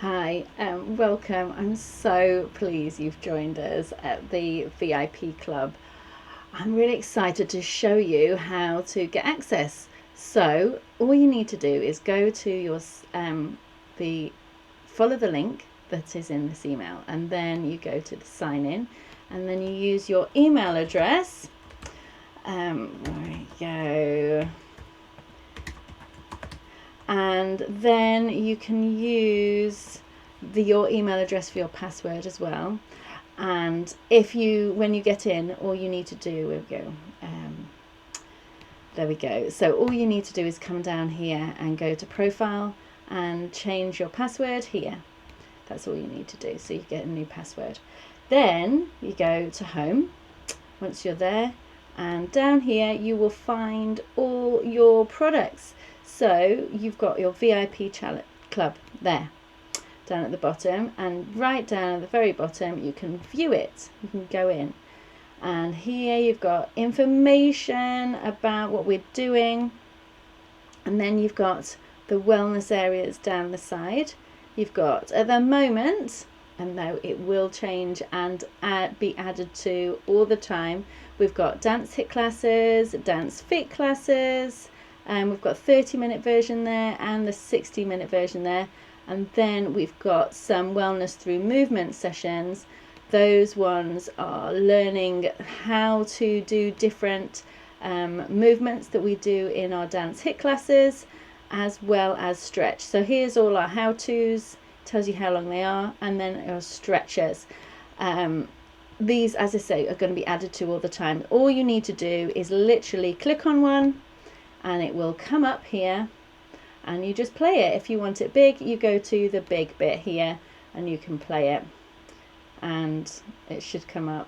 Hi, welcome. I'm so pleased you've joined us at the VIP club. I'm really excited to show you how to get access. So all you need to do is go to your the follow the link that is in this email, and then you go to the sign in, and then you use your email address. There we go. And then you can use your email address for your password as well. And when you get in, all you need to do, there we go. So all you need to do is come down here and go to profile and change your password here. That's all you need to do. So you get a new password. Then you go to home once you're there, and down here you will find all your products. So you've got your VIP club there down at the bottom, and right down at the very bottom you can view it. You can go in, and here you've got information about what we're doing, and then you've got the wellness areas down the side. You've got, at the moment, and though it will change and be added to all the time, we've got dance hit classes, dance fit classes, and we've got 30-minute version there and the 60-minute version there. And then we've got some wellness through movement sessions. Those ones are learning how to do different movements that we do in our dance hit classes, as well as stretch. So here's all our how-tos, tells you how long they are, and then our stretches. These, as I say, are going to be added to all the time. All you need to do is literally click on one and it will come up here, and you just play it. If you want it big, you go to the big bit here and you can play it, and it should come up.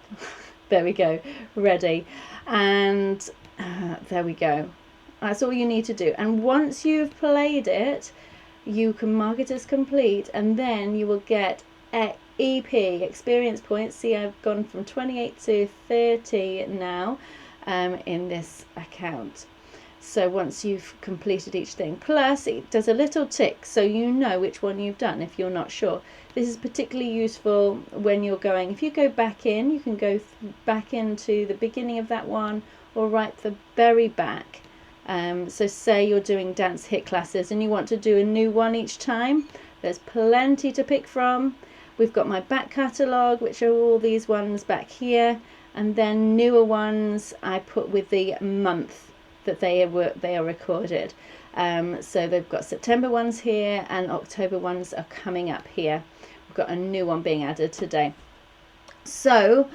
There we go, ready. And there we go. That's all you need to do. And once you've played it, you can mark it as complete, and then you will get EP experience points. See, I've gone from 28 to 30 now in this account. So once you've completed each thing, plus it does a little tick so you know which one you've done if you're not sure. This is particularly useful when you're going, if you go back in, you can go back into the beginning of that one or right to the very back. So say you're doing dance hit classes and you want to do a new one each time, there's plenty to pick from. We've got my back catalogue, which are all these ones back here, and then newer ones I put with the month that they are recorded. So they've got September ones here and October ones are coming up here. We've got a new one being added today. So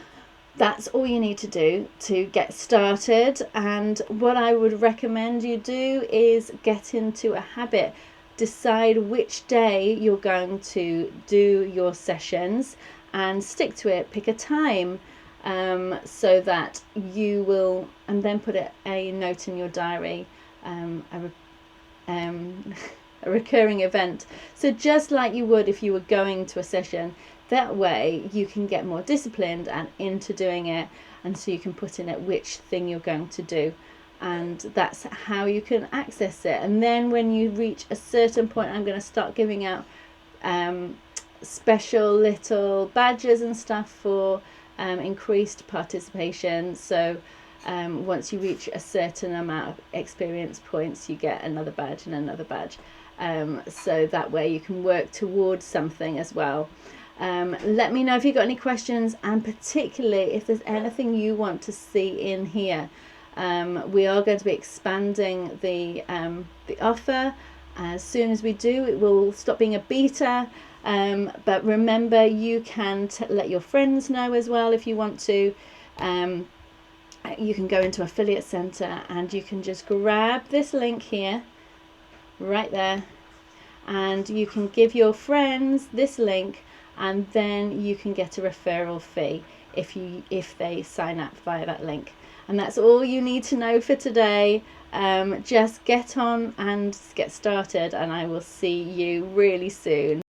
that's all you need to do to get started. And what I would recommend you do is get into a habit. Decide which day you're going to do your sessions and stick to it. Pick a time. So that you will, and then put a note in your diary, a recurring event. So just like you would if you were going to a session, that way you can get more disciplined and into doing it, and so you can put in it which thing you're going to do, and that's how you can access it. And then when you reach a certain point, I'm going to start giving out special little badges and stuff for increased participation. So once you reach a certain amount of experience points, you get another badge and another badge. So that way you can work towards something as well. Let me know if you've got any questions, and particularly if there's anything you want to see in here. We are going to be expanding the offer. As soon as we do, it will stop being a beta. But remember, you can let your friends know as well if you want to. You can go into Affiliate Center and you can just grab this link here, right there, and you can give your friends this link, and then you can get a referral fee if they sign up via that link. And that's all you need to know for today. Just get on and get started, and I will see you really soon.